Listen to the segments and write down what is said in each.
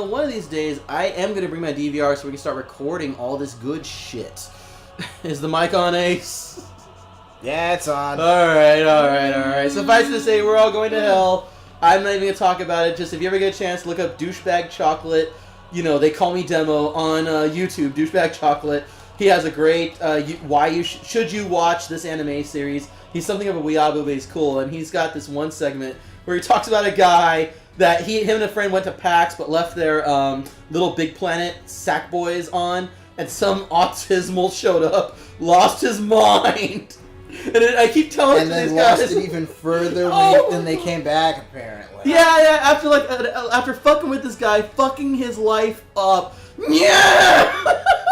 one of these days, I am going to bring my DVR so we can start recording all this good shit. Is the mic on, Ace? Yeah, it's on. Alright. Suffice to say, we're all going to hell. I'm not even going to talk about it. Just if you ever get a chance, look up Douchebag Chocolate. You know, they call me Demo on YouTube, Douchebag Chocolate. He has a great, should you watch this anime series. He's something of a weeaboo, but he's cool. And he's got this one segment where he talks about a guy that him and a friend went to PAX but left their Little Big Planet sack boys on. And some autismal showed up, lost his mind. And I keep telling and then these lost guys, it even further when they came back, apparently. Yeah. After fucking with this guy, fucking his life up. Yeah.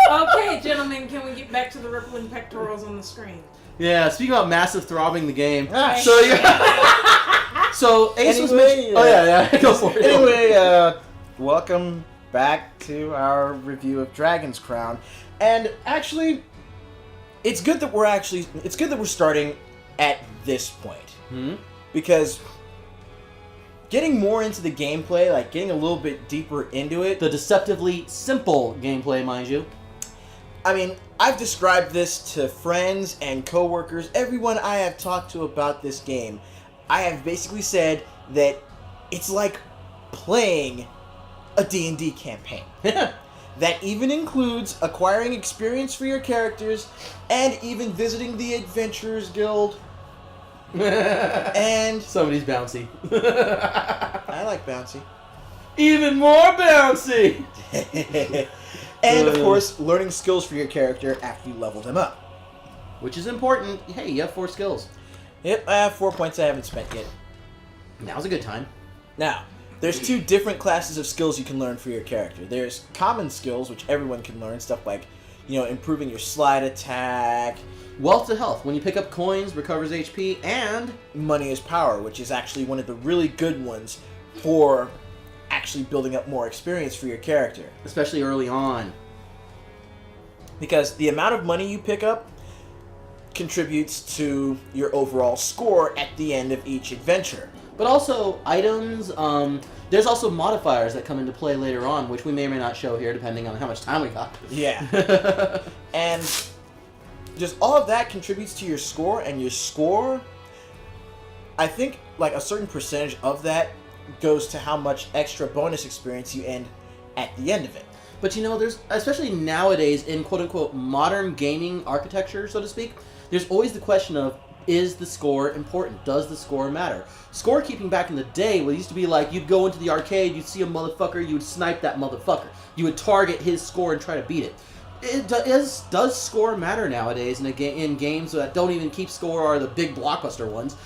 Okay, gentlemen, can we get back to the rippling pectorals on the screen? Yeah. Speaking about massive throbbing the game. Ah, so yeah. So Ace was mentioning. Oh yeah. Go for it. Anyway, welcome back to our review of Dragon's Crown, and actually, it's good that we're starting at this point, because getting more into the gameplay, like getting a little bit deeper into it, the deceptively simple gameplay, mind you. I mean, I've described this to friends and coworkers, everyone I have talked to about this game. I have basically said that it's like playing a D&D campaign. That even includes acquiring experience for your characters and even visiting the Adventurers Guild. And somebody's bouncy. I like bouncy. Even more bouncy! And of course, learning skills for your character after you level them up. Which is important. Hey, you have 4 skills. Yep, I have 4 points I haven't spent yet. Now's a good time. Now, there's 2 different classes of skills you can learn for your character. There's common skills, which everyone can learn, stuff like, improving your slide attack. Wealth to health. When you pick up coins, recovers HP, and money is power, which is actually one of the really good ones for actually building up more experience for your character. Especially early on. Because the amount of money you pick up contributes to your overall score at the end of each adventure. But also, items, there's also modifiers that come into play later on, which we may or may not show here, depending on how much time we got. Yeah. And just all of that contributes to your score, and your score, I think, like, a certain percentage of that goes to how much extra bonus experience you end at the end of it. But there's, especially nowadays, in quote-unquote modern gaming architecture, so to speak, there's always the question of, is the score important? Does the score matter? Scorekeeping back in the day, well, it used to be like, you'd go into the arcade, you'd see a motherfucker, you would snipe that motherfucker. You would target his score and try to beat it. Does score matter nowadays in games that don't even keep score or the big blockbuster ones?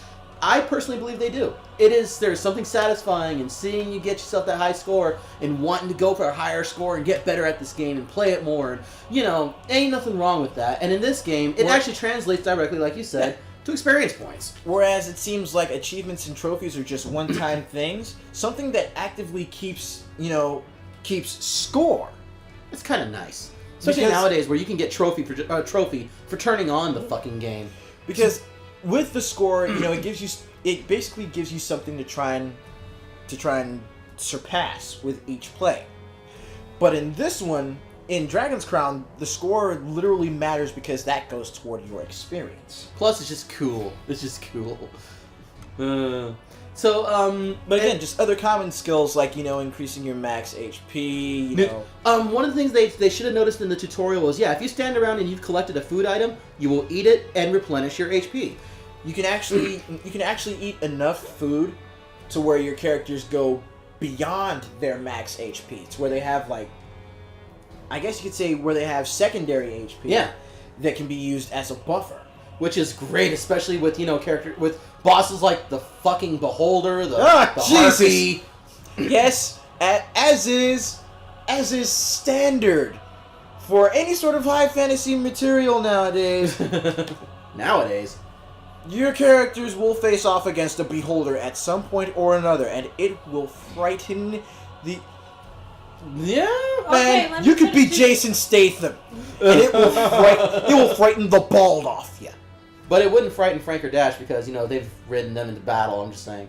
I personally believe they do. There's something satisfying in seeing you get yourself that high score and wanting to go for a higher score and get better at this game and play it more. And, ain't nothing wrong with that. And in this game, it actually translates directly, like you said, to experience points. Whereas it seems like achievements and trophies are just one-time things, something that actively keeps score. It's kind of nice. Especially nowadays where you can get trophy for turning on the fucking game. Because with the score, it basically gives you something to try and surpass with each play. But in this one, in Dragon's Crown, the score literally matters because that goes toward your experience. Plus, it's just cool. But again, just other common skills like, increasing your max HP, One of the things they should have noticed in the tutorial was, if you stand around and you've collected a food item, you will eat it and replenish your HP. You can actually eat enough food to where your characters go beyond their max HP. It's where they have, like, I guess you could say where they have secondary HP that can be used as a buffer. Which is great, especially with, with bosses like the fucking Beholder, the Jesus. Harpy. Yes, as is standard for any sort of high fantasy material nowadays. Nowadays. Your characters will face off against a Beholder at some point or another, and it will frighten the... Yeah, okay, man, you could be Jason Statham, and it will frighten the bald off you. But it wouldn't frighten Frank or Dash because, they've ridden them into battle, I'm just saying.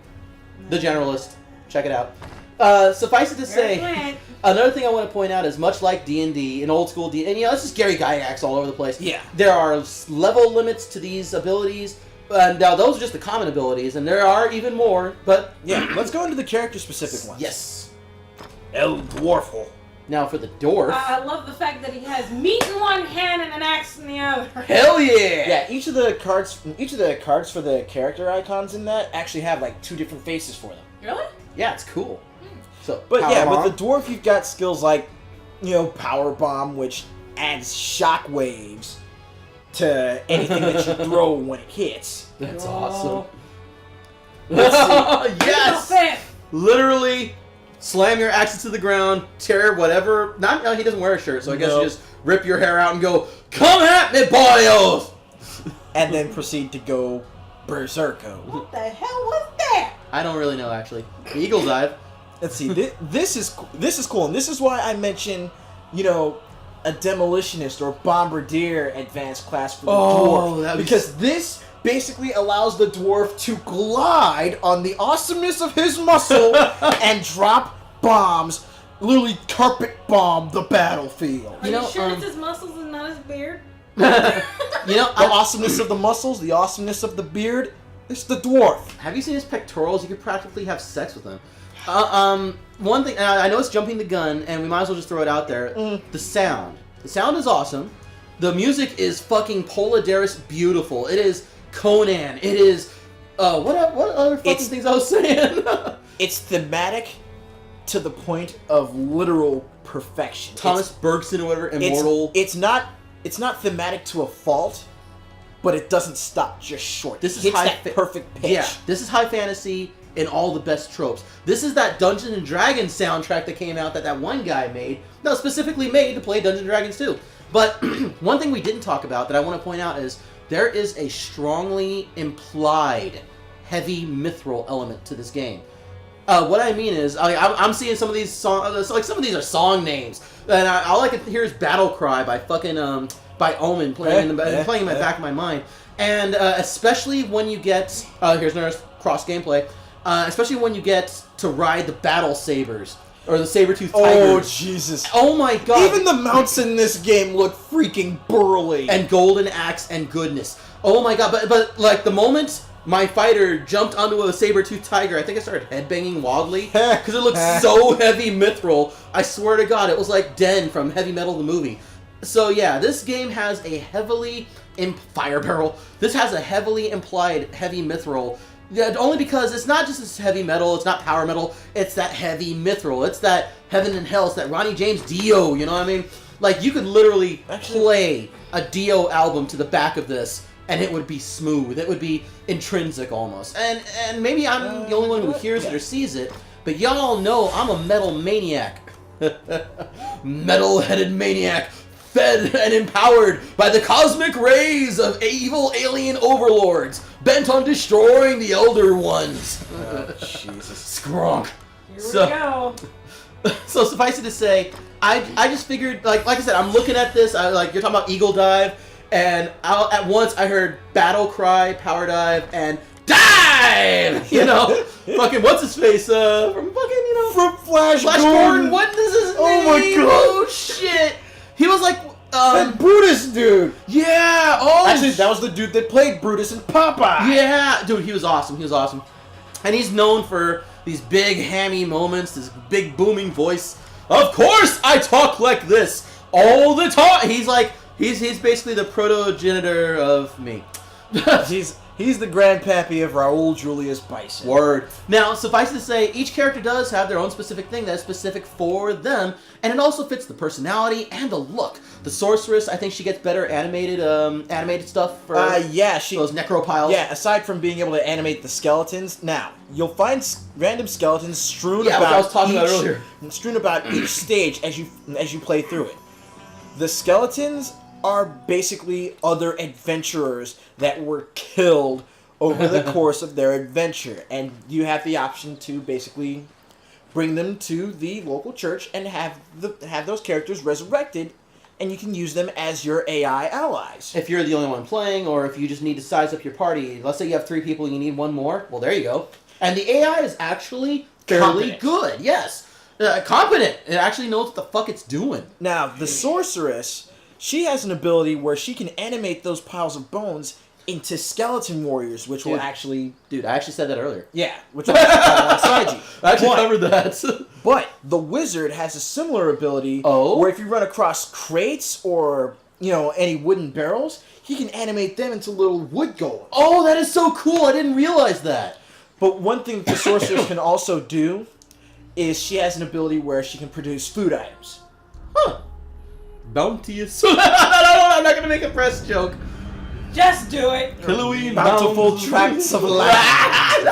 The Generalist. Check it out. Suffice it to say, another thing I want to point out is much like D&D, an old school D&D, it's just Gary Gygax all over the place. Yeah. There are level limits to these abilities. Now, those are just the common abilities, and there are even more, but... Yeah, let's go into the character-specific ones. Yes. El Dwarfle. Now, for the dwarf... I love the fact that he has meat in one hand and an axe in the other. Hell yeah! Yeah, each of the cards for the character icons in that actually have, like, 2 different faces for them. Really? Yeah, it's cool. So, But power yeah, bomb. with the dwarf, you've got skills like, Power Bomb, which adds shock waves to anything that you throw when it hits. That's Oh. awesome. Yes! Yes! Literally, slam your axe to the ground, tear whatever... No, he doesn't wear a shirt, so I guess you just rip your hair out and go, "Come at me, boyos!" And then proceed to go berserko. What the hell was that? I don't really know, actually. Eagle dive. Let's see. This is cool, and this is why I mention, a demolitionist or bombardier advanced class for the dwarf, because this basically allows the dwarf to glide on the awesomeness of his muscle and drop bombs, literally carpet bomb the battlefield. Are you sure it's his muscles and not his beard? The awesomeness of the muscles, the awesomeness of the beard, it's the dwarf. Have you seen his pectorals? You could practically have sex with them. One thing, I know it's jumping the gun, and we might as well just throw it out there. The sound. The sound is awesome. The music is fucking Polaris beautiful. It is Conan. It is, what other fucking things I was saying? It's thematic to the point of literal perfection. Thomas Bergson or whatever, immortal. It's not thematic to a fault, but it doesn't stop just short. This is hits high that perfect pitch. Yeah, this is high fantasy in all the best tropes. This is that Dungeons and Dragons soundtrack that came out that one guy made. No, specifically made to play Dungeons and Dragons 2. But one thing we didn't talk about that I want to point out is there is a strongly implied heavy mithril element to this game. What I mean is, I'm seeing some of these songs, like some of these are song names, and all I can hear is Battle Cry by fucking by Omen playing in the back of my mind, and especially when you get here's another cross gameplay, especially when you get to ride the battle sabers or the saber-toothed tigers. Oh Jesus! Oh my god! Even the mounts in this game look freaking burly and golden axe and goodness. Oh my god! But like the moment my fighter jumped onto a saber-toothed tiger, I think I started headbanging wildly because it looked so heavy mithril. I swear to God, it was like Den from Heavy Metal the movie. So yeah, this game has a heavily fire barrel. This has a heavily implied heavy mithril. Yeah, only because it's not just this heavy metal, it's not power metal, it's that heavy mithril. It's that Heaven and Hell, it's that Ronnie James Dio, you know what I mean? Like, you could literally play a Dio album to the back of this, and it would be smooth. It would be intrinsic almost. And maybe I'm the only one who hears it or sees it, but y'all know I'm a metal maniac. Metal-headed maniac, fed and empowered by the cosmic rays of evil alien overlords, bent on destroying the Elder Ones. Jesus. Skrunk. Here we go. So suffice it to say, I just figured, like I said, I'm looking at this, you're talking about Eagle Dive, and at once I heard Battle Cry, Power Dive, and Dive! Fucking what's his face, from fucking, From Flash Gordon, what is his name? Oh my god! Oh shit! He was like, that Brutus dude! Yeah! Oh! Actually, that was the dude that played Brutus in Popeye! Yeah! Dude, he was awesome. And he's known for these big hammy moments, this big booming voice. Of course I talk like this all the time! He's like, he's basically the progenitor of me. He's the grandpappy of Raul Julius Bison. Word. Now, suffice it to say, each character does have their own specific thing that is specific for them, and it also fits the personality and the look. The sorceress, I think she gets better animated stuff for those necropiles. Yeah, aside from being able to animate the skeletons, now you'll find random skeletons strewn about. What I was talking about earlier. Strewn about each stage as you play through it. The skeletons are basically other adventurers that were killed over the course of their adventure, and you have the option to basically bring them to the local church and have those characters resurrected, and you can use them as your AI allies. If you're the only one playing, or if you just need to size up your party, let's say you have 3 people and you need one more, well, there you go. And the AI is actually fairly good. Yes. Competent. It actually knows what the fuck it's doing. Now, the sorceress, she has an ability where she can animate those piles of bones into skeleton warriors, which will actually... Dude, I actually said that earlier. Yeah, which will alongside you. I actually covered that. But the wizard has a similar ability where if you run across crates or, any wooden barrels, he can animate them into little wood golems. Oh, that is so cool. I didn't realize that. But one thing the sorceress can also do is she has an ability where she can produce food items. Huh. Bounteous. No, I'm not going to make a press joke. Just do it. Halloween. Bountiful tracts of land.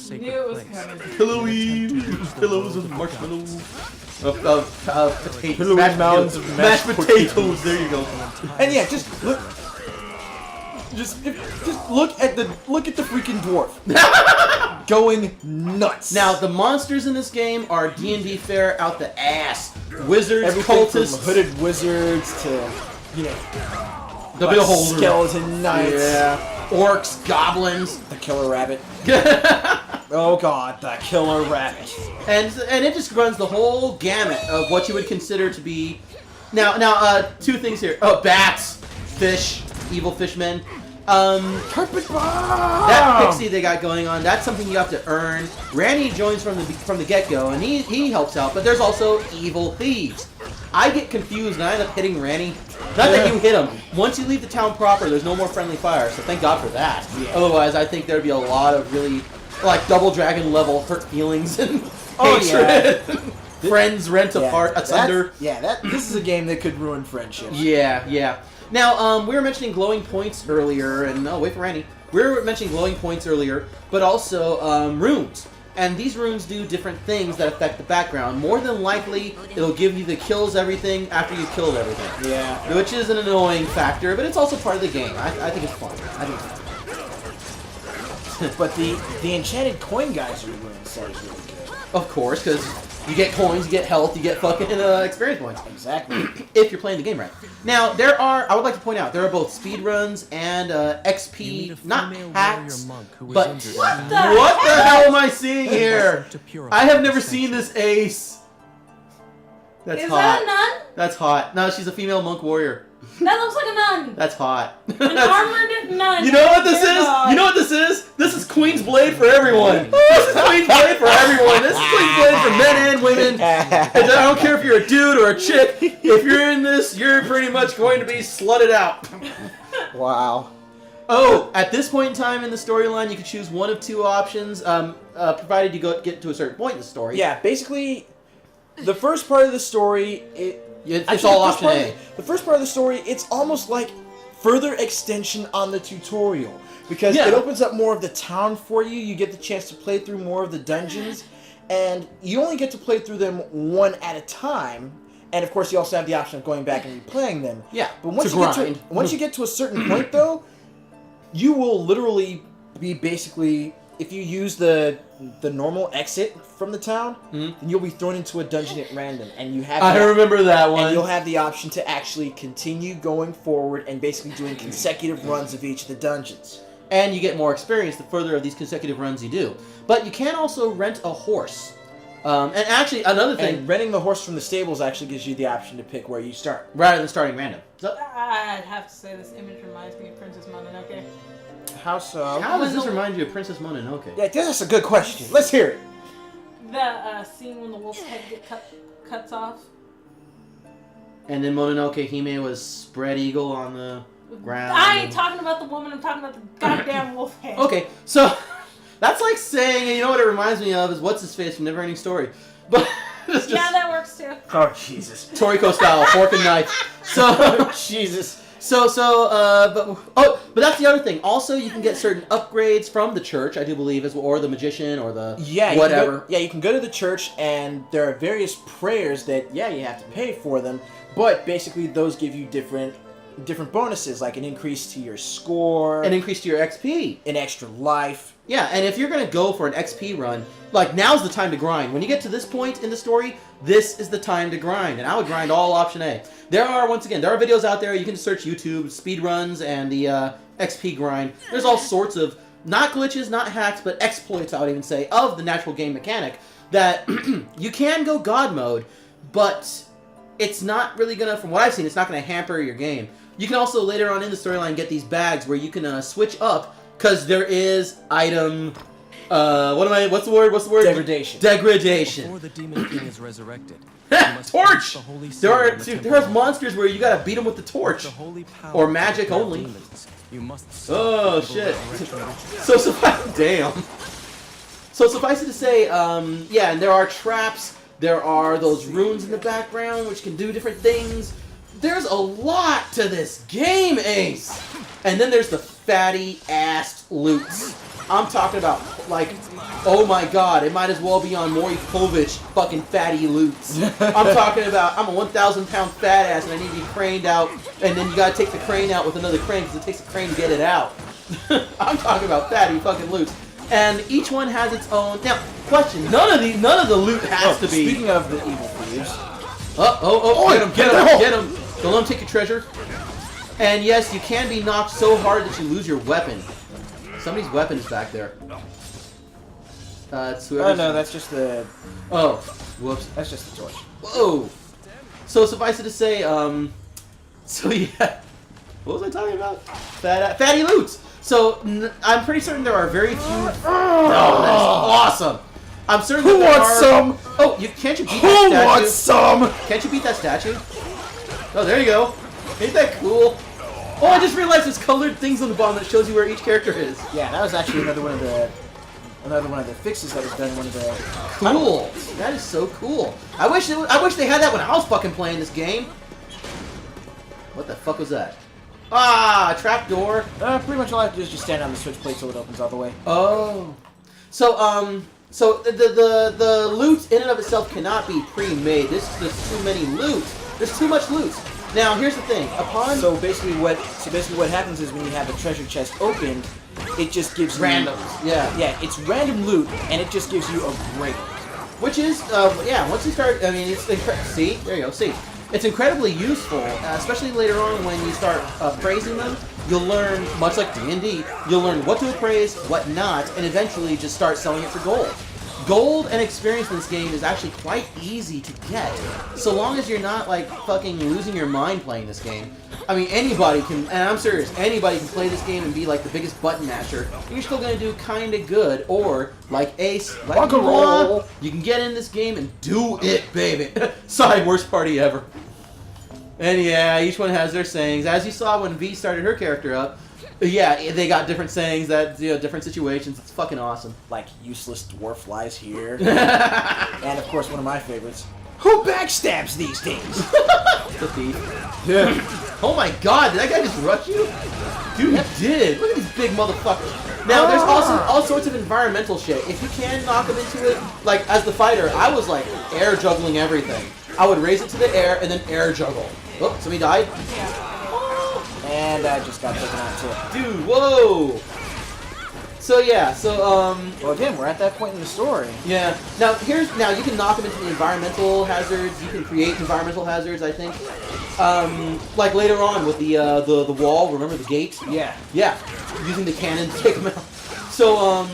Knew it was coming. Halloween. Pillows of marshmallows. Potatoes. Halloween mounds of mashed potatoes. There you go. And yeah, just look. Just look at the freaking dwarf going nuts. Now the monsters in this game are D&D fare out the ass. Wizards, everything cultists, from hooded wizards to the beholder, skeleton knights, orcs, goblins, the killer rabbit. Oh god, the killer rabbit. And it just runs the whole gamut of what you would consider to be. Now, two things here. Oh, bats, fish, evil fishmen. Carpet bomb! That pixie they got going on, that's something you have to earn. Randy joins from the get-go, and he helps out, but there's also evil thieves. I get confused, and I end up hitting Randy. Not that you hit him. Once you leave the town proper, there's no more friendly fire, so thank God for that. Yeah. Otherwise, I think there'd be a lot of really, Double Dragon level hurt feelings and hatred. Yeah. Friends rent apart, asunder. This is a game that could ruin friendships. Yeah. Now, we were mentioning glowing points earlier, and wait for Randy. We were mentioning glowing points earlier, but also runes. And these runes do different things that affect the background. More than likely, it'll give you the kills everything after you've killed everything. Yeah. Which is an annoying factor, but it's also part of the game. I think it's fun. But the enchanted coin geyser rune set is really good. Of course, because you get coins, you get health, you get fucking experience points. Exactly. If you're playing the game right. Now, I would like to point out, there are both speedruns and XP, not hacks, but What the hell am I seeing here? I have never seen this ace. That's Is hot. that a nun? That's hot. No, she's a female monk warrior. That looks like a nun. That's hot. An armored nun. You know what this is? You know what this is? This is Queen's Blade for everyone. This is Queen's Blade for everyone. This is Queen's Blade for men and women. And I don't care if you're a dude or a chick. If you're in this, you're pretty much going to be slutted out. Wow. Oh, at this point in time in the storyline, you can choose one of two options, provided you get to a certain point in the story. Yeah, basically, the first part of the story, it's all option A. The first part of the story, it's almost like further extension on the tutorial. Because it opens up more of the town for you. You get the chance to play through more of the dungeons. And you only get to play through them one at a time. And of course, you also have the option of going back and replaying them. Yeah, but once you get to a certain point, though, you will literally be basically... If you use the normal exit from the town, then you'll be thrown into a dungeon at random, and you have. I remember that one. And you'll have the option to actually continue going forward and basically doing consecutive runs of each of the dungeons. And you get more experience the further of these consecutive runs you do. But you can also rent a horse. And actually, another thing... And renting the horse from the stables actually gives you the option to pick where you start. Rather than starting random. So, I'd have to say this image reminds me of Princess Mononoke. How so? How does this remind you of Princess Mononoke? Yeah, that's a good question. Let's hear it. The scene when the wolf's head cuts off. And then Mononoke Hime was spread eagle on the ground. I ain't talking about the woman, I'm talking about the goddamn wolf head. Okay, so that's like saying, and you know what it reminds me of is what's his face from Neverending Story. But yeah, that works too. Oh Jesus. Toriko style, fork and knife. So Jesus. But that's the other thing. Also, you can get certain upgrades from the church, I do believe, or the magician, or the whatever. You can go to the church, and there are various prayers that, you have to pay for them, but basically those give you different bonuses, like an increase to your score, an increase to your XP, an extra life. Yeah, and if you're going to go for an XP run, now's the time to grind. When you get to this point in the story, this is the time to grind, and I would grind all option A. There are videos out there, you can search YouTube, speedruns, and the XP grind. There's all sorts of not glitches, not hacks, but exploits, I would even say, of the natural game mechanic, that you can go God mode, but it's not really gonna, from what I've seen, it's not gonna hamper your game. You can also later on in the storyline get these bags where you can switch up, because there is item, what's the word? Degradation. Degradation. Before the Demon King is resurrected, Torch! There's monsters where you gotta beat them with the torch. Or magic only. Oh, shit. So damn. So suffice it to say, yeah, and there are traps, there are those runes in the background which can do different things. There's a lot to this game, Ace! And then there's the fatty-ass loots. I'm talking about, like, oh my god, it might as well be on Maury Povich fucking fatty loots. I'm talking about, I'm a 1,000-pound fat ass and I need to be craned out, and then you gotta take the crane out with another crane because it takes a crane to get it out. I'm talking about fatty fucking loots. And each one has its own. Now, question, none of the loot has to be. Speaking of the evil thieves. Get him. Don't let him take your treasure. And yes, you can be knocked so hard that you lose your weapon. Somebody's weapon is back there. It's whoever's... Oh no, that's just the... Oh, whoops. That's just the torch. Whoa! So suffice it to say, so yeah. What was I talking about? Fatty loots! So, I'm pretty certain there are very few... Oh, that is awesome! I'm certain Who that there wants are... some? Oh, can't you beat that statue? Who wants some? Can't you beat that statue? Oh, there you go. Ain't that cool? Oh, I just realized there's colored things on the bottom that shows you where each character is. Yeah, that was actually another one of the fixes that was done in one of the... Cool. That is so cool. I wish they had that when I was fucking playing this game. What the fuck was that? Ah, trapdoor. Pretty much all I have to do is just stand on the switch plate till it opens all the way. Oh. So, so the loot in and of itself cannot be pre-made. There's too many loot. There's too much loot. Now, here's the thing. So basically what happens is when you have a treasure chest opened, it just gives you... Randoms. Yeah. Yeah, it's random loot, and it just gives you a grade. Which is, yeah, once you start, I mean, it's see? There you go, see. It's incredibly useful, especially later on when you start appraising them. You'll learn, much like D&D, you'll learn what to appraise, what not, and eventually just start selling it for gold. Gold and experience in this game is actually quite easy to get, so long as you're not, like, fucking losing your mind playing this game. I mean, anybody can, and I'm serious, anybody can play this game and be, like, the biggest button masher, and you're still gonna do kinda good, or, like Ace, like roll. You can get in this game and do it, baby. Sorry, worst party ever. And yeah, each one has their sayings. As you saw when V started her character up, yeah, they got different sayings that, you know, different situations. It's fucking awesome. Like, useless dwarf lies here. And of course, one of my favorites. Who backstabs these things? The thief. Yeah. Oh my god, did that guy just rush you? Dude, he did. Look at these big motherfuckers. Now, there's also all sorts of environmental shit. If you can knock them into it, like, as the fighter, I was, like, air juggling everything. I would raise it to the air and then air juggle. Oh, somebody died? And I just got taken out too. Dude, whoa! So yeah, so well, again, we're at that point in the story. Yeah. Now you can knock them into the environmental hazards. You can create environmental hazards. I think. Like later on with the wall. Remember the gate? Yeah. Yeah. Using the cannon to take them out. So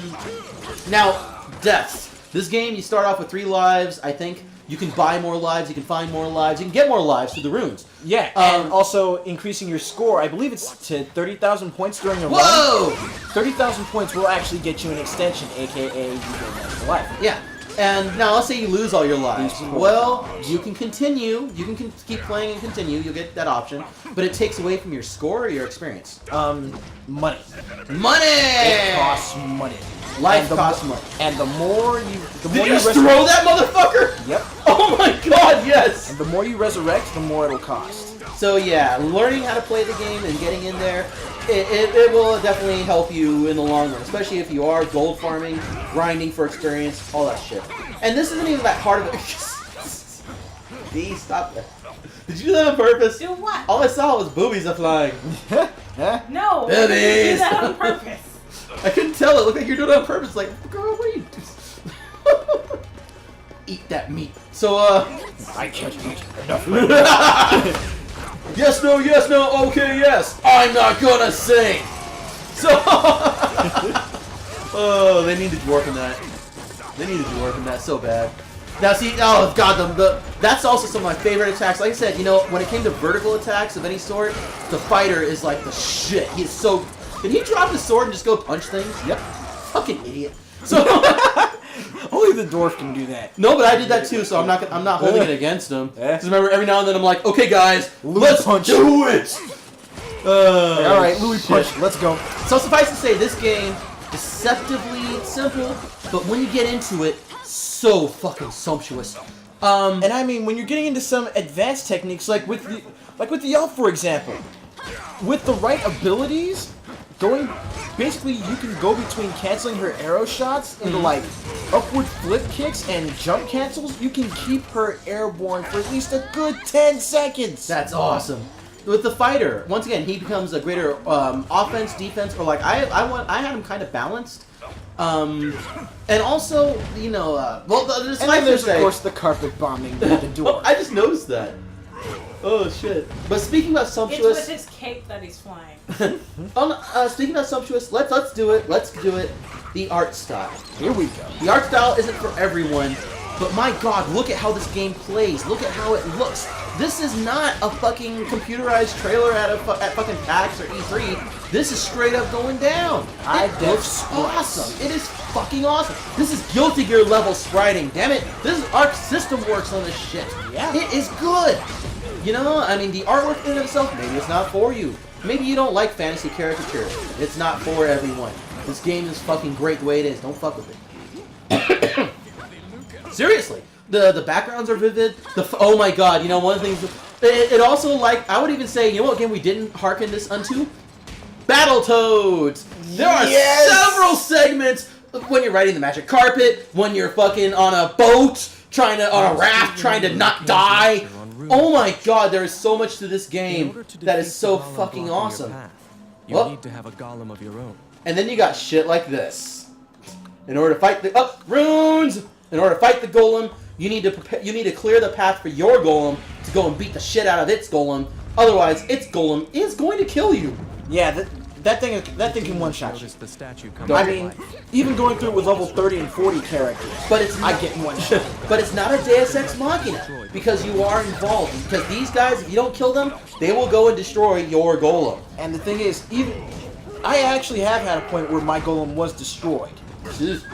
now deaths. This game you start off with 3 lives. I think. You can buy more lives, you can find more lives, you can get more lives through the runes. Yeah, and also increasing your score. I believe it's to 30,000 points during a Whoa! run. 30,000 points will actually get you an extension, aka you get an extra life. Yeah, and now let's say you lose all your lives. Well, you can continue, you can keep playing and continue, you'll get that option, but it takes away from your score or your experience. Money. Money! It costs money. Life costs money. And the more you... Did you just throw that motherfucker? Yep. Oh my god, yes! And the more you resurrect, the more it'll cost. So yeah, learning how to play the game and getting in there, it will definitely help you in the long run, especially if you are gold farming, grinding for experience, all that shit. And this isn't even that hard of a... D, stop that. Did you do that on purpose? Do what? All I saw was boobies flying. No, I Boobies! didn't do that on purpose. I couldn't tell. It looked like you're doing it on purpose. Like, girl, what are you doing? Eat that meat. So, I can't eat enough. Yes, no, okay, yes. I'm not gonna sing. So, Oh, they need to dwarf in that. They need to dwarf in that so bad. Now see, oh god, that's also some of my favorite attacks. Like I said, you know, when it came to vertical attacks of any sort, the fighter is like the shit. He's so... Did he drop his sword and just go punch things? Yep. Fucking idiot. So... Only the dwarf can do that. No, but I did that too, so I'm not holding it against him. Yeah. Because remember, every now and then I'm like, okay guys, Louis let's punch. do it! Alright, Louis shit. punch, let's go. So suffice to say, this game, deceptively simple, but when you get into it, so fucking sumptuous. And I mean, when you're getting into some advanced techniques, like with the elf, for example, with the right abilities, basically you can go between canceling her arrow shots into like upward flip kicks and jump cancels. You can keep her airborne for at least a good 10 seconds. That's awesome. With the fighter, once again, he becomes a greater offense, defense, or like I had him kind of balanced. And also, you know, well, there's And then there's of course the carpet bombing with the door. I just noticed that. Oh shit! But speaking about It's sumptuous, with his cape that he's flying. speaking about sumptuous, let's do it. Let's do it. The art style. Here we go. The art style isn't for everyone, but my god, look at how this game plays. Look at how it looks. This is not a fucking computerized trailer at fucking PAX or E3. This is straight up going down. It looks awesome. It is fucking awesome. This is Guilty Gear level spriting. Damn it. This is Arc System Works on this shit. Yeah. It is good. You know, I mean, the artwork in itself, maybe it's not for you. Maybe you don't like fantasy caricatures. It's not for everyone. This game is fucking great the way it is. Don't fuck with it. Seriously. The backgrounds are vivid. Oh my god, you know, one of the things... It also, like, I would even say, you know what game we didn't hearken this unto? Battletoads! There are several segments when you're riding the magic carpet, when you're fucking on a boat, on a raft, trying to not die. Oh my god, there is so much to this game that is so fucking awesome. You need to have a golem of your own. And then you got shit like this. In order to fight the runes, in order to fight the golem, you need to clear the path for your golem to go and beat the shit out of its golem. Otherwise, its golem is going to kill you. Yeah, that thing can one-shot you. The statue I mean, even going through it with level 30 and 40 characters, but it's not, I get one shot. But it's not a Deus Ex Machina because you are involved. Because these guys, if you don't kill them, they will go and destroy your golem. And the thing is, I actually have had a point where my golem was destroyed,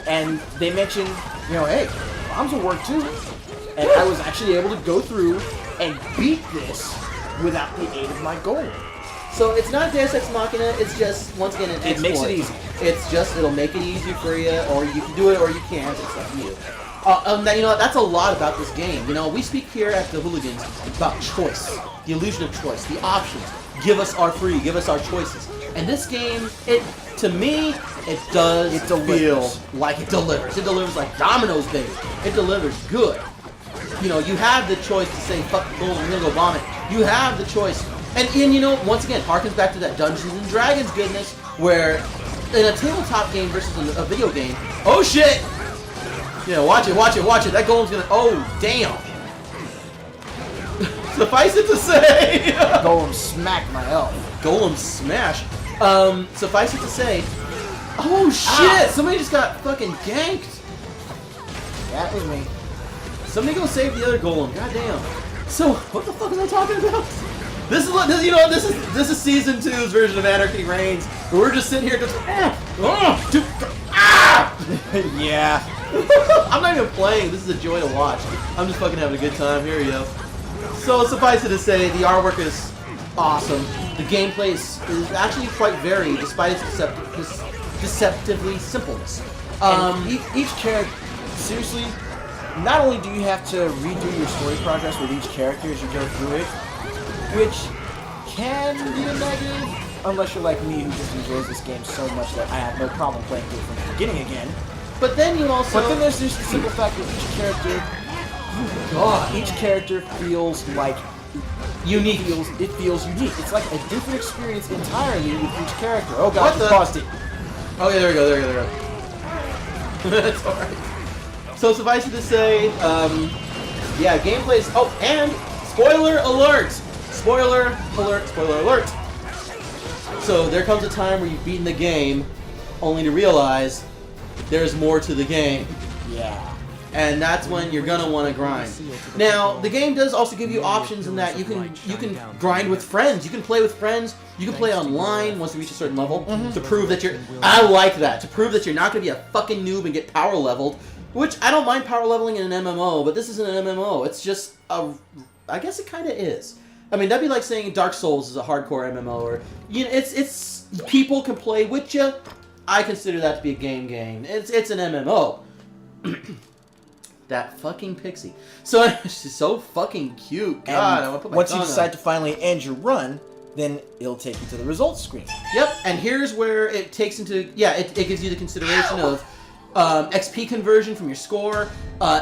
and they mentioned, you know, hey, bombs will work too, and I was actually able to go through and beat this without the aid of my golem. So it's not Deus Ex Machina, it's just, once again, it makes it easy. It's just, it'll make it easy for you, or you can do it or you can't, it's up to you. You know, that's a lot about this game. You know, we speak here at the Hooliganz about choice, the illusion of choice, the options. Give us our choices. And this game, to me, it feel like it delivers. It delivers like Domino's, baby. It delivers good. You know, you have the choice to say, fuck the golem, I'm gonna go bomb it. You have the choice. And you know, once again, harkens back to that Dungeons and Dragons goodness, where in a tabletop game versus a video game, oh shit! Yeah, watch it. That golem's gonna, oh damn! Suffice it to say, Golem smacked my elf. Golem smash. Suffice it to say, oh shit! Somebody just got fucking ganked. That was me. Somebody go save the other golem. Goddamn. So what the fuck was I talking about? This is season 2's version of Anarchy Reigns, where we're just sitting here just Yeah. I'm not even playing. This is a joy to watch. I'm just fucking having a good time. Here we go. So suffice it to say, the artwork is awesome. The gameplay is actually quite varied, despite its deceptively simpleness. Each character, seriously, not only do you have to redo your story progress with each character as you go through it, which can be a negative, unless you're like me who just enjoys this game so much that I have no problem playing through it from the beginning again. But then you also... But then there's just the simple fact that each character feels like unique. It feels unique. It's like a different experience entirely with each character. Oh god, you paused it. Oh yeah, there we go. That's alright. So suffice it to say, yeah, gameplay's... Oh, and spoiler alert! Spoiler alert! So there comes a time where you've beaten the game, only to realize there's more to the game. Yeah. And that's when you're gonna want to grind. Now, the game does also give you options in that you can grind with friends. You can play with friends. You can play online once you reach a certain level to prove that you're. I like that, to prove that you're not gonna be a fucking noob and get power leveled. Which I don't mind power leveling in an MMO, but this isn't an MMO. It's just a. I guess it kind of is. I mean, that'd be like saying Dark Souls is a hardcore MMO, or it's people can play with you. I consider that to be a game. It's an MMO. That fucking pixie. So she's so fucking cute. God, I want to put my once you tongue decide on. to finally end your run, then it'll take you to the results screen. Yep, and here's where it takes into it gives you the consideration of XP conversion from your score,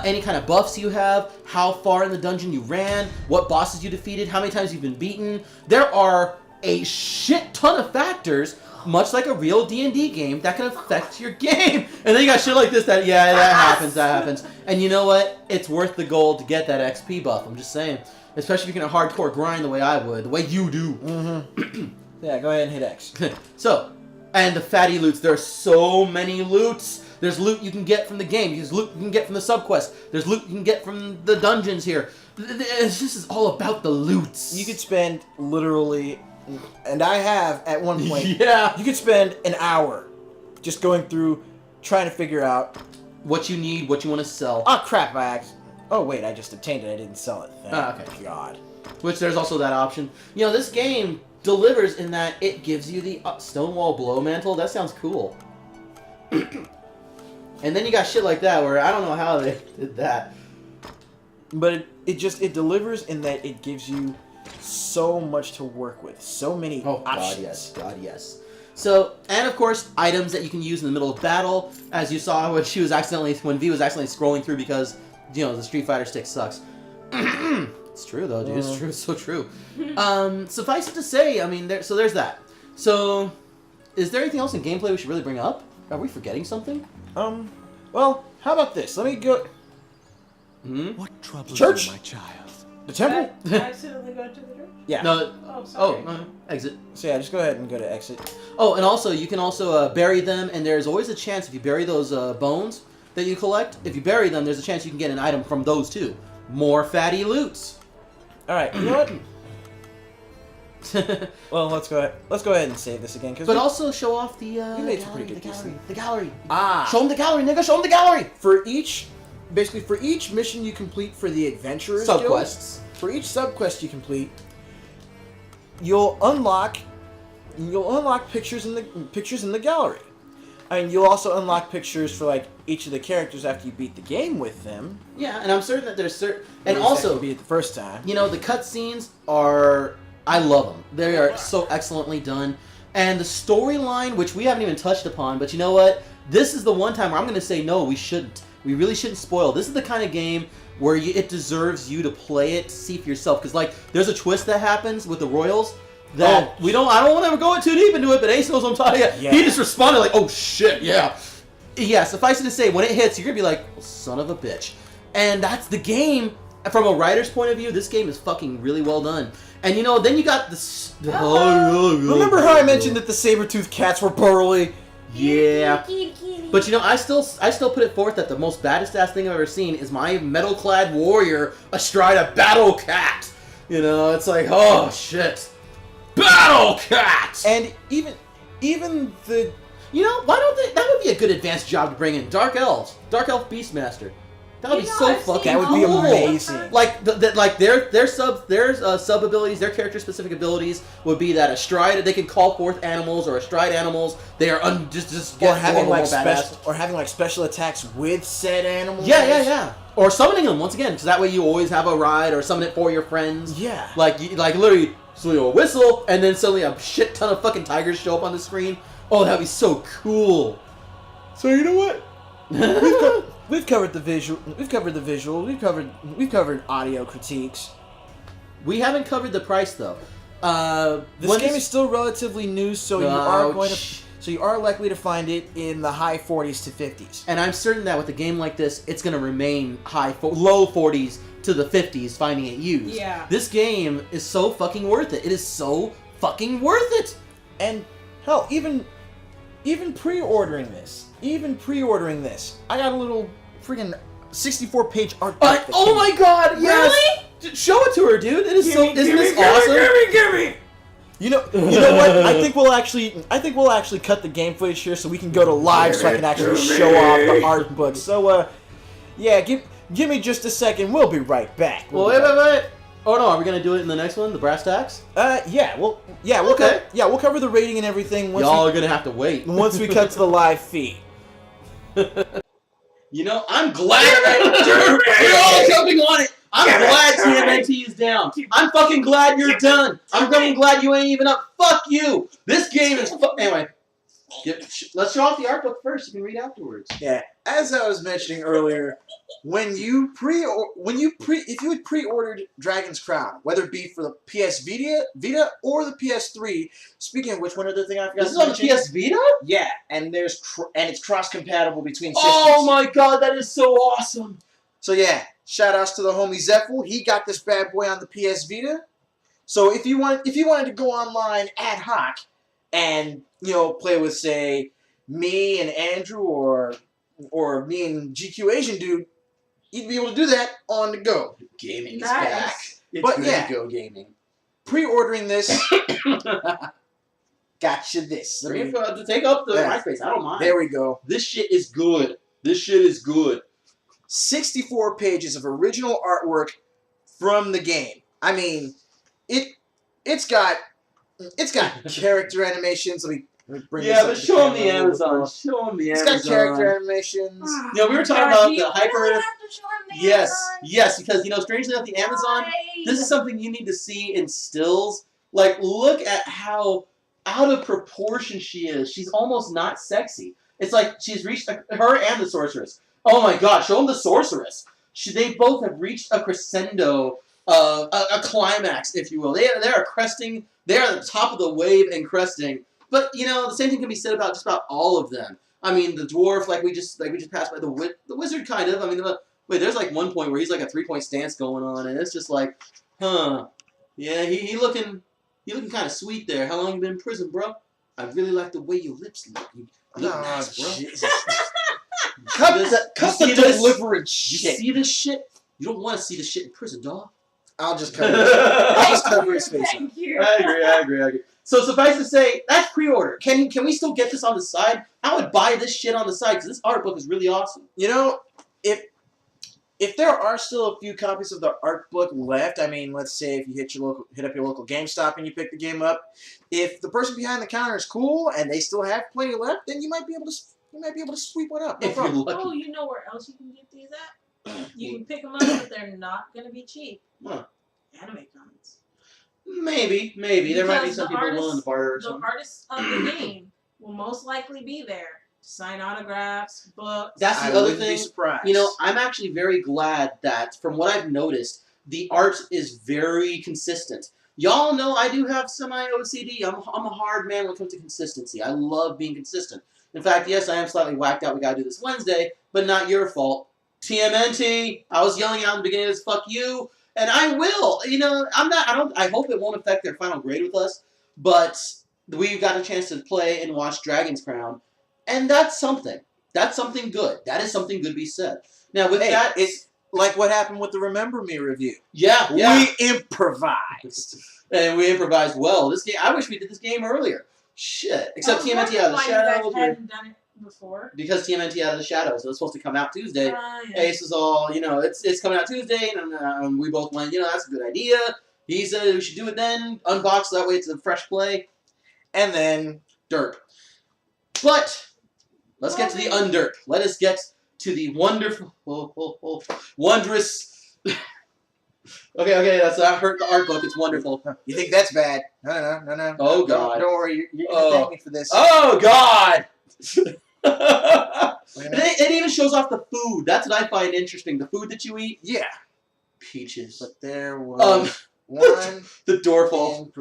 any kind of buffs you have, how far in the dungeon you ran, what bosses you defeated, how many times you've been beaten. There are a shit ton of factors, much like a real D&D game, that can affect your game. And then you got shit like this that happens. And you know what? It's worth the gold to get that XP buff. I'm just saying. Especially if you're going to hardcore grind the way I would, the way you do. Mm-hmm. Yeah, go ahead and hit X. So, and the fatty loots. There are so many loots. There's loot you can get from the game. There's loot you can get from the subquest. There's loot you can get from the dungeons here. It's just all about the loots. You could spend literally... And I have, at one point, yeah. You could spend an hour just going through, trying to figure out... what you need, what you want to sell. Oh, crap, oh, wait, I just obtained it. I didn't sell it. Okay. God. Which there's also that option. You know, this game delivers in that it gives you the Stonewall Blow Mantle. That sounds cool. And then you got shit like that where I don't know how they did that. But it delivers in that it gives you so much to work with. So many options. God, yes. So, and of course, items that you can use in the middle of battle, as you saw when V was accidentally scrolling through because, you know, the Street Fighter stick sucks. It's true though, dude. It's true. It's so true. Suffice it to say, I mean, there's that. So, is there anything else in gameplay we should really bring up? Are we forgetting something? Well, how about this? Let me go... What troubles Church? you, my child? The temple? I accidentally go to the church? Yeah. No. Oh, sorry. Exit. So yeah, just go ahead and go to exit. Oh, and also, you can also bury them, and there's always a chance if you bury those bones that you collect, if you bury them, there's a chance you can get an item from those too. More fatty loots. Alright, you know what? Well, let's go ahead and save this again. But also show off the made some pretty good the gallery. Ah. Show them the gallery, nigga. Show them the gallery. For each mission you complete for the Adventurers Guild, Subquests. for each subquest you complete, you'll unlock pictures in the gallery. I mean, you'll also unlock pictures for like each of the characters after you beat the game with them. Yeah, and I'm certain that there's certain, and At least also that could be it the first time. you know, the cutscenes are, I love them. They are so excellently done. And the storyline, which we haven't even touched upon, but you know what? This is the one time where I'm going to say, no, we shouldn't. We really shouldn't spoil. This is the kind of game where it deserves you to play it to see for yourself. Because, like, there's a twist that happens with the Royals that I don't want to go too deep into it, but Ace knows what I'm talking about. Yeah. He just responded like, oh, shit, yeah. Yeah, suffice it to say, when it hits, you're going to be like, well, son of a bitch. And that's the game. From a writer's point of view, this game is fucking really well done. And you know, then you got this. Remember how I mentioned that the saber-toothed cats were burly? Yeah. But you know, I still put it forth that the most baddest ass thing I've ever seen is my metal-clad warrior astride a battle cat. You know, it's like, oh shit, battle cat. And even the You know, why don't they? That would be a good advanced job to bring in. Dark Elf Beastmaster. That would be so fucking that would cool. be amazing. Like their sub abilities, their character specific abilities would be that astride they can call forth animals or astride animals. They are just get or having more like badass. special attacks with said animals. Yeah. Or summoning them once again, because that way you always have a ride or summon it for your friends. Yeah. Like literally, so you'll whistle and then suddenly a shit ton of fucking tigers show up on the screen. Oh, that'd be so cool. So you know what? We've covered the visual. We've covered audio critiques. We haven't covered the price though. This game is still relatively new, so you are likely to find it in the high 40s to 50s. And I'm certain that with a game like this, it's going to remain low 40s to the 50s, finding it used. Yeah. This game is so fucking worth it. It is so fucking worth it. And hell, even even pre-ordering this, I got a little freaking 64-page art book. Oh my god, yes! Really? Show it to her, dude. It is isn't this awesome? Give me. You know what? I think we'll actually cut the game footage here so we can go to live so I can actually show off the art book. So yeah, give me just a second. We'll be right back. Well, wait. Oh no, are we gonna do it in the next one, the brass tacks? Yeah, we'll cover the rating and everything once Y'all are gonna have to wait. once we cut to the live feed. You know, I'm glad you're all jumping on it. I'm glad TMNT is down. I'm fucking glad you're done. I'm fucking glad you ain't even up. Fuck you. This game is anyway. Let's show off the art book first. You can read afterwards. Yeah, as I was mentioning earlier, if you had pre-ordered Dragon's Crown, whether it be for the PS Vita or the PS3. Speaking of which, one other thing I forgot. This is on the PS Vita? Yeah, and it's cross-compatible between systems. Oh my god, that is so awesome. So yeah, shout outs to the homie Zephyl. He got this bad boy on the PS Vita. So if you wanted to go online ad hoc and play with, say, me and Andrew or me and GQ Asian Dude, you'd be able to do that on the go. Gaming is Nice. back. It's But good yeah. to go gaming. Pre-ordering this, got you this. To take up the MySpace, I don't mind. There we go. This shit is good. This shit is good. 64 pages of original artwork from the game. I mean, it's got character animations. Let me bring this up but to the show them camera the a little Amazon. bit. Show them the It's Amazon. got character animations. Yeah, we were talking God, about do you the hyper. really have to show him the Yes, because strangely enough, the Amazon. Why? This is something you need to see in stills. Like, look at how out of proportion she is. She's almost not sexy. It's like she's reached her and the sorceress. Oh my god, show them the sorceress. They both have reached a crescendo, a climax, if you will. They are cresting. They are at the top of the wave and cresting. But the same thing can be said about just about all of them. I mean, the dwarf, like we just passed by the wizard, kind of. I mean, there's like one point where he's like a 3-point stance going on, and it's just like, huh? Yeah, he looking kind of sweet there. How long you been in prison, bro? I really like the way your lips look. You look nice, bro. Jesus. Cut the deliverance You shit. see this shit? You don't want to see this shit in prison, dog. I'll just cover his face up. Thank you. I agree. So suffice to say, that's pre-order. Can we still get this on the side? I would buy this shit on the side because this art book is really awesome. If there are still a few copies of the art book left, I mean, let's say if you hit up your local GameStop and you pick the game up, if the person behind the counter is cool and they still have plenty left, then you might be able to sweep one up. No If you're problem. lucky. Oh, you know where else you can get these at? You can pick them up, but they're not going to be cheap. Huh. Anime comics. Maybe. There might be Because some the people willing to barter or The something. artists of the game will most likely be there to sign autographs, books. That's the I other wouldn't be thing. surprised. I'm actually very glad that, from what I've noticed, the art is very consistent. Y'all know I do have semi-OCD. I'm a hard man when it comes to consistency. I love being consistent. In fact, yes, I am slightly whacked out. We gotta do this Wednesday, but not your fault. TMNT. I was yelling out in the beginning of this, fuck you, and I will. I hope it won't affect their final grade with us, but we got a chance to play and watch Dragon's Crown, and that's something. That's something good. That is something good to be said. Now, with that, it's like what happened with the Remember Me review. yeah. We improvised. And we improvised well. This game, I wish we did this game earlier. Shit. Except TMNT out of the why shadows. you guys hadn't done it before. Because TMNT out of the shadows. It was supposed to come out Tuesday. Yeah. Ace is all, it's coming out Tuesday, and we both went, that's a good idea. He said we should do it then, unbox, that way it's a fresh play, And then derp. But, let's get to the underp. Let us get to the wonderful, wondrous... Okay, that's I hurt the art book, it's wonderful. you think that's bad? No. Oh, God. Don't worry, you're gonna thank me for this. Oh, God! Wait a minute. It even shows off the food. That's what I find interesting. The food that you eat. Yeah, Peaches. but there was one. The doorful.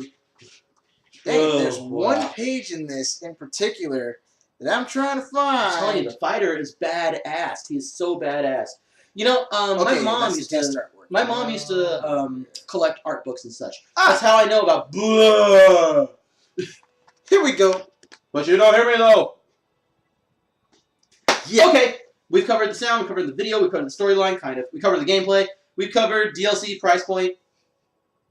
There's Oh, one wow. page in this in particular that I'm trying to find. I'm telling you, the fighter is badass. He is so badass. My mom used to. My mom used to collect art books and such. That's how I know about. Here we go. But you don't hear me though. Yeah. Okay, we've covered the sound, we've covered the video, we've covered the storyline, kind of. We covered the gameplay, we've covered DLC, price point.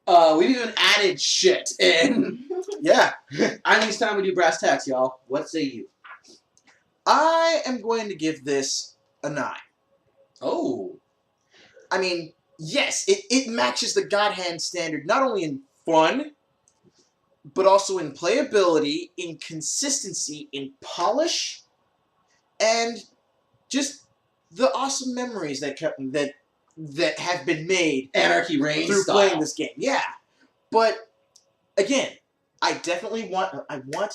We've even added shit in. Yeah. I think it's time we do brass tacks, y'all. What say you? I am going to give this a 9. Oh. I mean, yes, it matches the God Hand standard not only in fun, but also in playability, in consistency, in polish, and just the awesome memories that have been made Anarchy Reigns through style. playing this game. Yeah, but again, I definitely want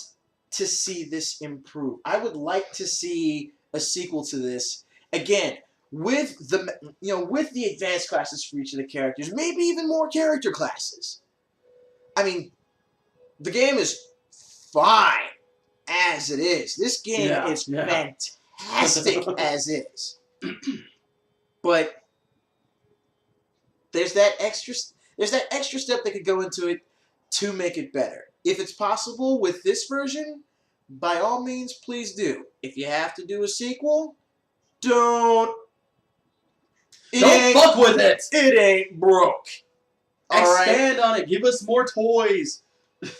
to see this improve. I would like to see a sequel to this again with the advanced classes for each of the characters, maybe even more character classes. I mean, the game is fine as it is. This game is fantastic as is. But there's that extra step that could go into it to make it better. If it's possible with this version, by all means, please do. If you have to do a sequel, don't fuck with it! It ain't broke. Expand on it. Give us more toys.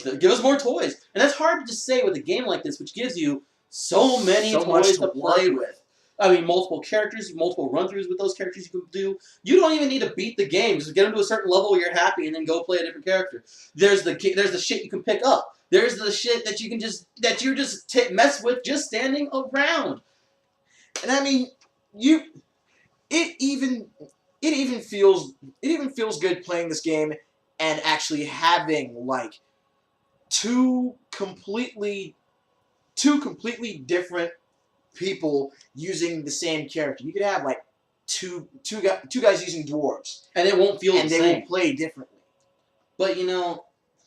Give us more toys. And that's hard to just say with a game like this, which gives you so many toys to play with. I mean, multiple characters, multiple run-throughs with those characters you can do. You don't even need to beat the game. Just get them to a certain level where you're happy and then go play a different character. There's the shit you can pick up. There's the shit that you can mess with just standing around. And I mean, it even feels good playing this game and actually having like two completely different people using the same character. You could have like two guys using dwarves, and it won't feel the same. And they will play differently. But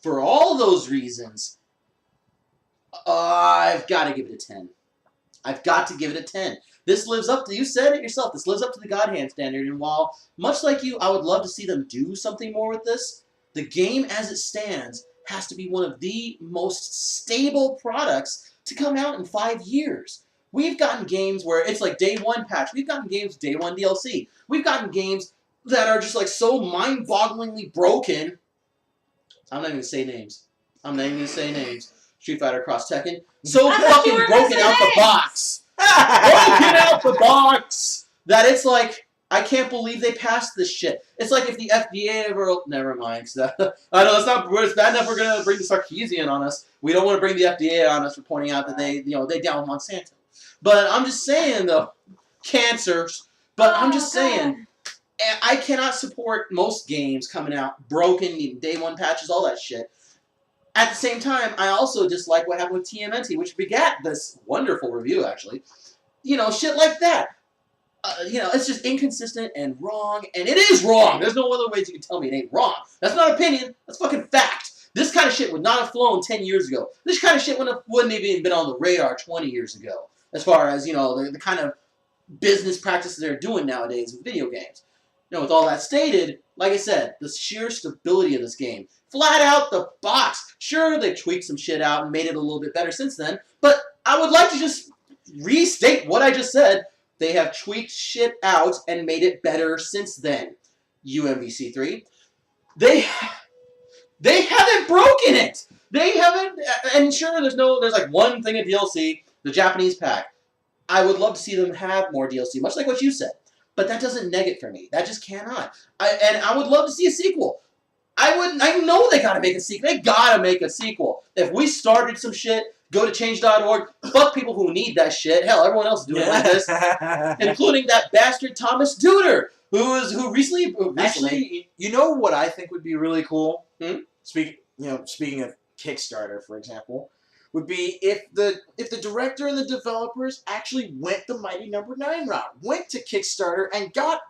for all those reasons, I've got to give it a 10. I've got to give it a 10. This lives up to, you said it yourself, this lives up to the God Hand standard, and while, much like you, I would love to see them do something more with this, the game as it stands has to be one of the most stable products to come out in 5 years. We've gotten games where it's like day one patch. We've gotten games day one DLC. We've gotten games that are just like so mind-bogglingly broken. I'm not even going to say names. Street Fighter Cross Tekken. So fucking broken out the box. Broken out the box! That it's like, I can't believe they passed this shit. It's like if the FDA ever... Never mind. I know it's bad enough we're going to bring the Sarkeesian on us. We don't want to bring the FDA on us for pointing out that they down Monsanto. But I'm just saying, though, cancers. But I'm just saying, I cannot support most games coming out broken, needing day one patches, all that shit. At the same time, I also dislike what happened with TMNT, which begat this wonderful review, actually. Shit like that. It's just inconsistent and wrong, and it is wrong. There's no other ways you can tell me it ain't wrong. That's not opinion. That's fucking fact. This kind of shit would not have flown 10 years ago. This kind of shit wouldn't have even been on the radar 20 years ago, as far as, the kind of business practices they're doing nowadays with video games. With all that stated, like I said, the sheer stability of this game. Flat out the box. Sure, they've tweaked some shit out and made it a little bit better since then, but I would like to just restate what I just said. They have tweaked shit out and made it better since then. UMVC3. They haven't broken it! They haven't, and sure, there's like one thing in DLC, the Japanese pack. I would love to see them have more DLC, much like what you said. But that doesn't neg it for me. That just cannot. And I would love to see a sequel. I know they gotta make a sequel. They gotta make a sequel. If we started some shit, go to change.org, fuck people who need that shit. Hell, everyone else is doing it like this. Including that bastard ThomasDuder, who recently... Actually, you know what I think would be really cool? Speaking of Kickstarter, for example, would be if the director and the developers actually went the Mighty No. 9 route, went to Kickstarter and got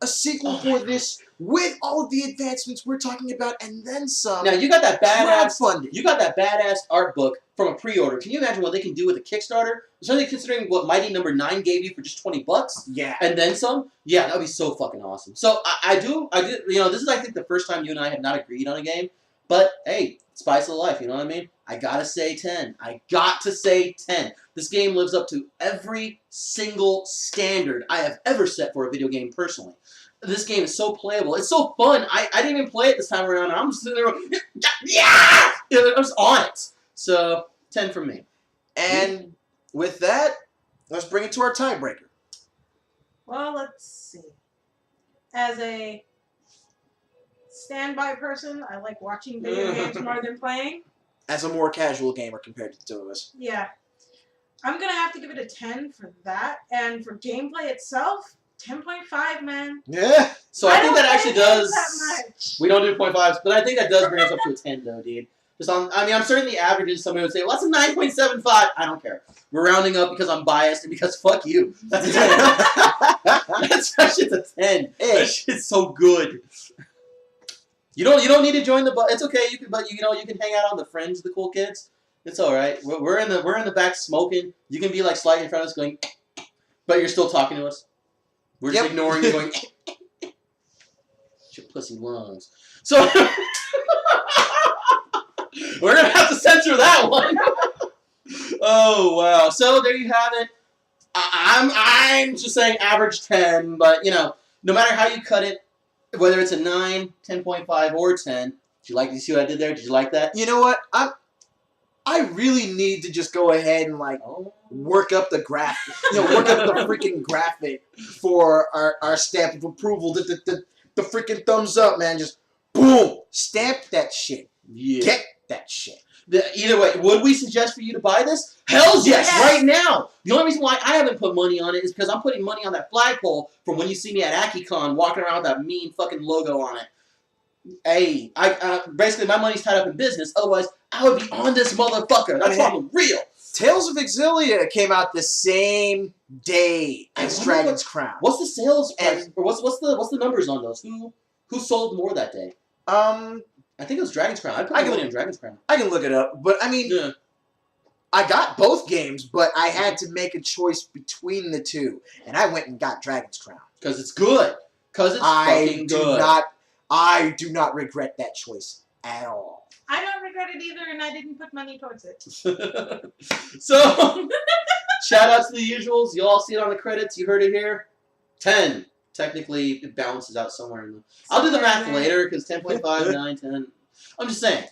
a sequel for this with all of the advancements we're talking about, and then some. Now you got that badass crowdfunding. You got that badass art book from a pre-order. Can you imagine what they can do with a Kickstarter? Especially considering what Mighty No. 9 gave you for just $20. Yeah. And then some. Yeah, that would be so fucking awesome. So I do. This is I think the first time you and I have not agreed on a game. But hey, spice of life, you know what I mean? I gotta say 10. I got to say 10. This game lives up to every single standard I have ever set for a video game personally. This game is so playable. It's so fun. I didn't even play it this time around. I'm just sitting there going, yeah! I was on it. So, 10 from me. And with that, let's bring it to our tiebreaker. Well, let's see. As a standby person, I like watching video games more than playing. As a more casual gamer compared to the two of us. Yeah. I'm going to have to give it a 10 for that. And for gameplay itself, 10.5, man. Yeah. So I think that actually does. That much. We don't do 0.5s, but I think that does bring us up to a 10, though, dude. Just I'm certain the averages, somebody would say, well, that's a 9.75. I don't care. We're rounding up because I'm biased and because fuck you. That's a 10. That shit's a 10. That shit's so good. You don't need to join the. It's okay. You can hang out on the fringe of the cool kids. It's all right. We're in the back smoking. You can be like sliding in front of us, going, but you're still talking to us. We're just ignoring you, going, your pussy lungs. So we're gonna have to censor that one. Oh wow. So there you have it. I'm just saying average 10, but no matter how you cut it. Whether it's a 9, 10.5, or 10. Did you see what I did there? Did you like that? You know what? I really need to just go ahead and work up the graphic. Work up the freaking graphic for our stamp of approval. The freaking thumbs up, man. Just boom, stamp that shit. Yeah. Get that shit. Either way, would we suggest for you to buy this? Hell yes, right now. The only reason why I haven't put money on it is because I'm putting money on that flagpole from when you see me at AkiCon walking around with that mean fucking logo on it. Hey, basically my money's tied up in business. Otherwise, I would be on this motherfucker. That's fucking real. Tales of Exilia came out the same day as Dragon's Crown. What's the sales price? Or what's the numbers on those? Who sold more that day? I think it was Dragon's Crown. I put money on Dragon's Crown. I can look it up, but I mean, I got both games, but I had to make a choice between the two, and I went and got Dragon's Crown because it's good. Because it's fucking good. I do not regret that choice at all. I don't regret it either, and I didn't put money towards it. So, shout out to the usuals. You all see it on the credits. You heard it here. 10. Technically, it balances out somewhere in the... I'll do the math later, because 10.5, 9, 10... I'm just saying.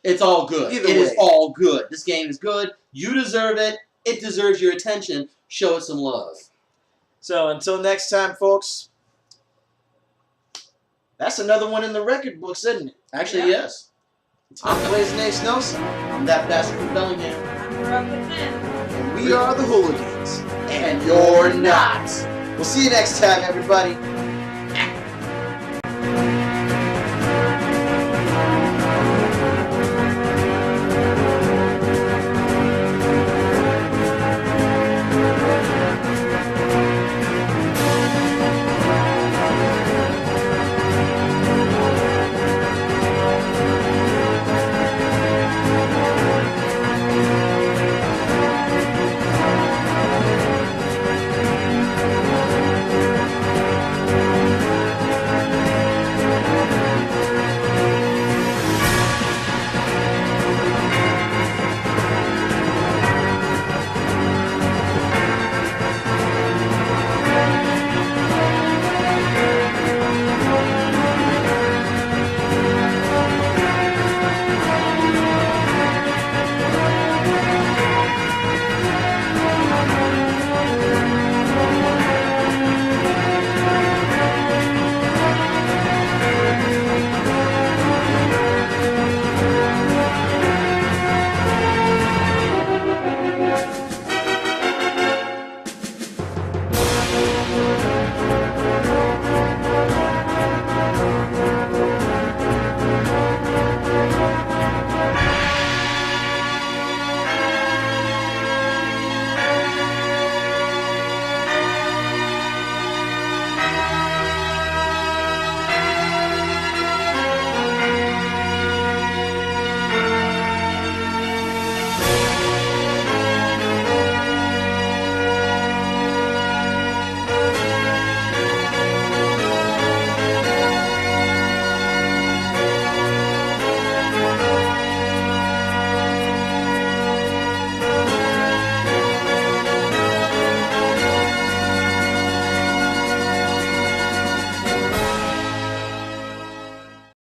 It's all good. It is all good. This game is good. You deserve it. It deserves your attention. Show it some love. So, until next time, folks... That's another one in the record books, isn't it? Actually, yes. I'm BlazingAceNelson. I'm that bastard from Bellingham. I'm And we are the Hooliganz. And you're not. We'll see you next time, everybody.